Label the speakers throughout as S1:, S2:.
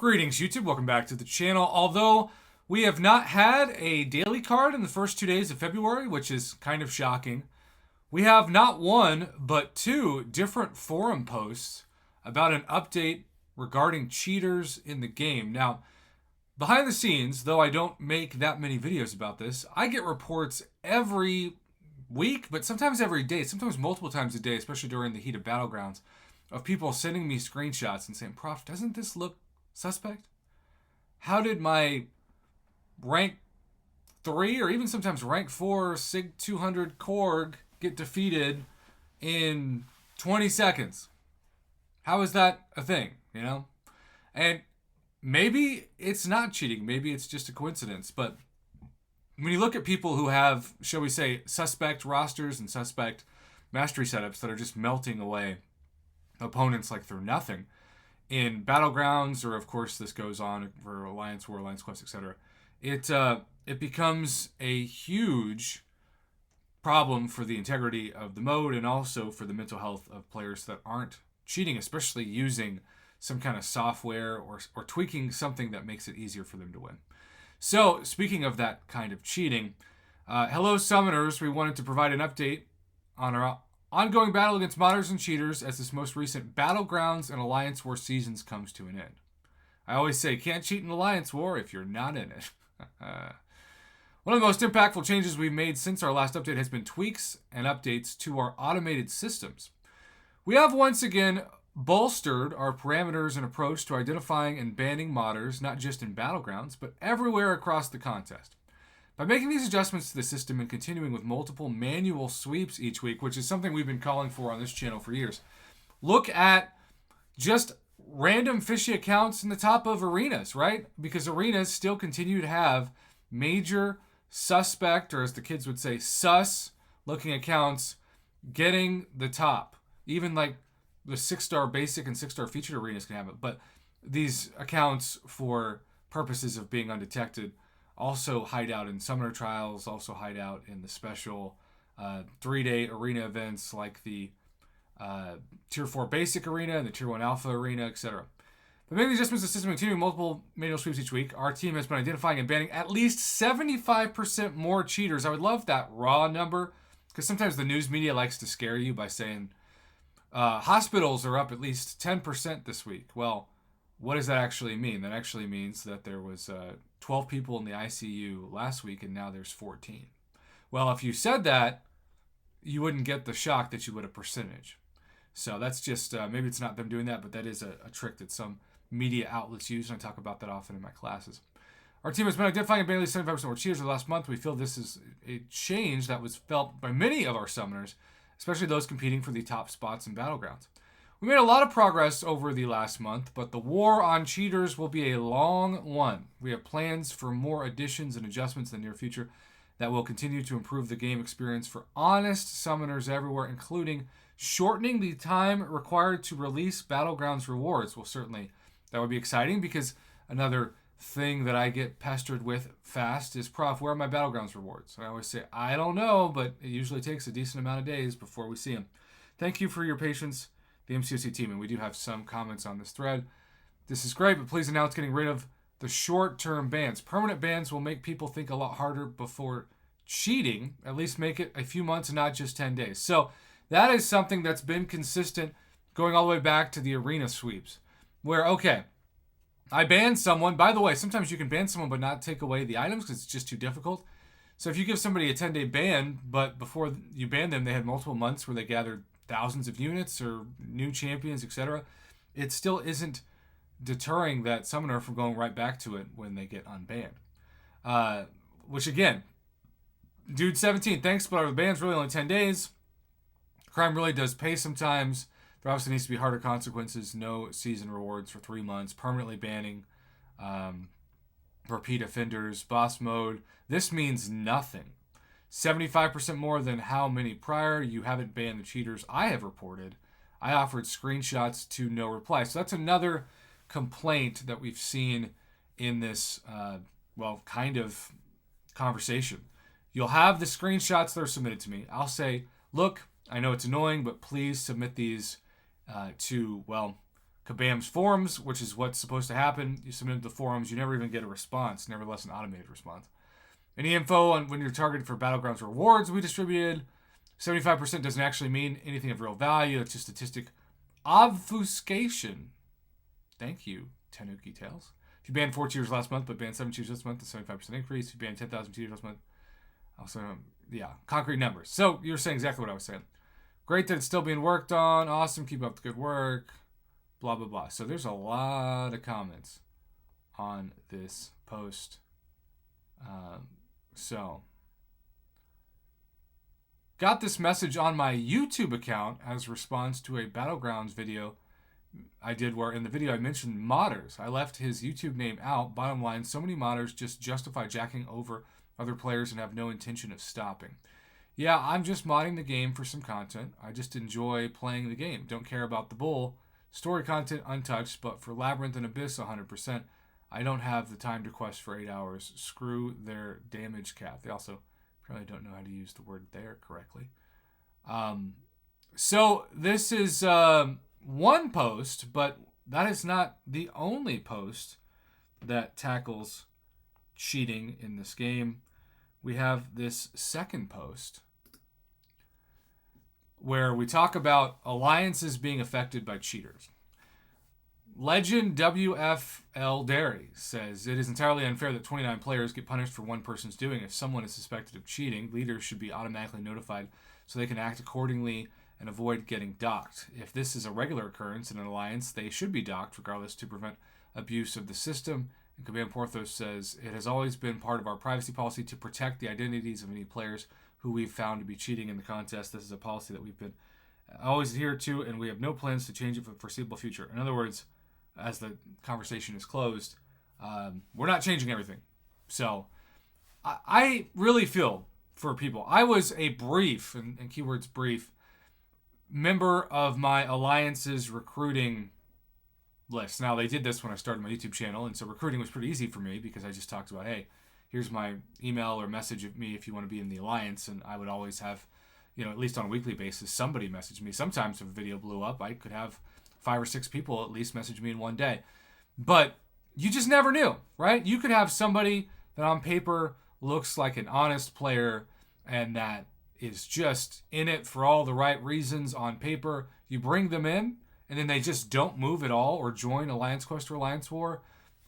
S1: Greetings, YouTube. Welcome back to the channel. Although we have not had a daily card in the first 2 days of February, which is kind of shocking, we have not one, but two different forum posts about an update regarding cheaters in the game. Now, behind the scenes, though I don't make that many videos about this, I get reports every week, but sometimes every day, sometimes multiple times a day, especially during the heat of Battlegrounds, of people sending me screenshots and saying, Prof, doesn't this look suspect? How did my rank 3 or even sometimes rank 4 SIG 200 Korg get defeated in 20 seconds? How is that a thing, you know? And maybe it's not cheating. Maybe it's just a coincidence. But when you look at people who have, shall we say, suspect rosters and suspect mastery setups that are just melting away opponents like they're nothing, in Battlegrounds, or of course this goes on for Alliance War, Alliance Quest, etc., it becomes a huge problem for the integrity of the mode and also for the mental health of players that aren't cheating, especially using some kind of software or tweaking something that makes it easier for them to win. So, speaking of that kind of cheating, hello Summoners, we wanted to provide an update on our ongoing battle against modders and cheaters as this most recent Battlegrounds and Alliance War seasons comes to an end. I always say, can't cheat in Alliance War if you're not in it. One of the most impactful changes we've made since our last update has been tweaks and updates to our automated systems. We have once again bolstered our parameters and approach to identifying and banning modders, not just in Battlegrounds, but everywhere across the contest. By making these adjustments to the system and continuing with multiple manual sweeps each week, which is something we've been calling for on this channel for years, look at just random fishy accounts in the top of arenas, right? Because arenas still continue to have major suspect, or as the kids would say, sus looking accounts getting the top. Even like the 6-star basic and 6-star featured arenas can have it. But these accounts, for purposes of being undetected, also hide out in summoner trials, also hide out in the special 3-day arena events like the Tier 4 Basic Arena and the Tier 1 Alpha Arena, etc. By making the adjustments to the system and continuing multiple manual sweeps each week, our team has been identifying and banning at least 75% more cheaters. I would love that raw number, because sometimes the news media likes to scare you by saying hospitals are up at least 10% this week. Well, what does that actually mean? That actually means that there was 12 people in the ICU last week and now there's 14. Well, if you said that, you wouldn't get the shock that you would a percentage. So that's just, maybe it's not them doing that, but that is a trick that some media outlets use, and I talk about that often in my classes. Our team has been identifying and banning 75% more cheaters over the last month. We feel this is a change that was felt by many of our summoners, especially those competing for the top spots in Battlegrounds. We made a lot of progress over the last month, but the war on cheaters will be a long one. We have plans for more additions and adjustments in the near future that will continue to improve the game experience for honest summoners everywhere, including shortening the time required to release Battlegrounds rewards. Well, certainly that would be exciting, because another thing that I get pestered with fast is, Prof, where are my Battlegrounds rewards? And I always say, I don't know, but it usually takes a decent amount of days before we see them. Thank you for your patience, the MCOC team, and we do have some comments on this thread. This is great, but please announce getting rid of the short-term bans. Permanent bans will make people think a lot harder before cheating. At least make it a few months and not just 10 days. So that is something that's been consistent going all the way back to the arena sweeps, where, okay, I banned someone. By the way, sometimes you can ban someone but not take away the items because it's just too difficult. So if you give somebody a 10-day ban, but before you ban them, they had multiple months where they gathered thousands of units or new champions, etc., it still isn't deterring that summoner from going right back to it when they get unbanned. Which again, Dude 17, thanks, but our ban's really only 10 days. Crime really does pay sometimes. There obviously needs to be harder consequences. No season rewards for 3 months. Permanently banning repeat offenders. Boss mode. This means nothing. 75% more than how many prior. You haven't banned the cheaters I have reported. I offered screenshots to no reply. So that's another complaint that we've seen in this, kind of conversation. You'll have the screenshots that are submitted to me. I'll say, look, I know it's annoying, but please submit these to Kabam's forums, which is what's supposed to happen. You submit the forums, you never even get a response, nevertheless an automated response. Any info on when you're targeted for Battlegrounds rewards we distributed. 75% doesn't actually mean anything of real value. It's just statistic obfuscation. Thank you, Tanuki Tales. If you banned 4 cheaters last month, but banned 7 cheaters this month, a 75% increase. If you banned 10,000 cheaters last month, also, yeah, concrete numbers. So you're saying exactly what I was saying. Great that it's still being worked on. Awesome. Keep up the good work. Blah, blah, blah. So there's a lot of comments on this post. Got this message on my YouTube account as response to a Battlegrounds video I did where in the video I mentioned modders. I left his YouTube name out. Bottom line, so many modders just justify jacking over other players and have no intention of stopping. Yeah, I'm just modding the game for some content. I just enjoy playing the game. Don't care about the bull. Story content untouched, but for Labyrinth and Abyss 100%. I don't have the time to quest for 8 hours. Screw their damage cap. They also probably don't know how to use the word there correctly. So this is one post, but that is not the only post that tackles cheating in this game. We have this second post where we talk about alliances being affected by cheaters. Legend WFL Dairy says, it is entirely unfair that 29 players get punished for one person's doing. If someone is suspected of cheating, leaders should be automatically notified so they can act accordingly and avoid getting docked. If this is a regular occurrence in an alliance, they should be docked regardless to prevent abuse of the system. And Kabam Porthos says, it has always been part of our privacy policy to protect the identities of any players who we've found to be cheating in the contest. This is a policy that we've been always adhered to, and we have no plans to change it for the foreseeable future. In other words, as the conversation is closed, we're not changing everything. So I really feel for people. I was a brief, and keywords brief, member of my alliance's recruiting list. Now, they did this when I started my YouTube channel, and so recruiting was pretty easy for me because I just talked about, hey, here's my email or message of me if you want to be in the alliance, and I would always have, at least on a weekly basis, somebody message me. Sometimes if a video blew up, I could have 5 or 6 people at least message me in one day. But you just never knew, right? You could have somebody that on paper looks like an honest player and that is just in it for all the right reasons on paper. You bring them in and then they just don't move at all or join Alliance Quest or Alliance War,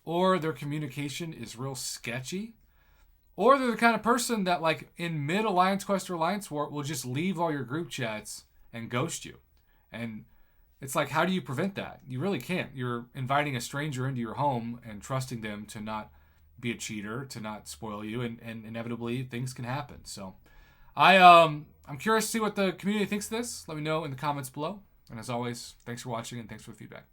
S1: or their communication is real sketchy, or they're the kind of person that like in mid Alliance Quest or Alliance War will just leave all your group chats and ghost you. And it's like, how do you prevent that? You really can't. You're inviting a stranger into your home and trusting them to not be a cheater, to not spoil you, and inevitably things can happen. So I'm curious to see what the community thinks of this. Let me know in the comments below. And as always, thanks for watching and thanks for the feedback.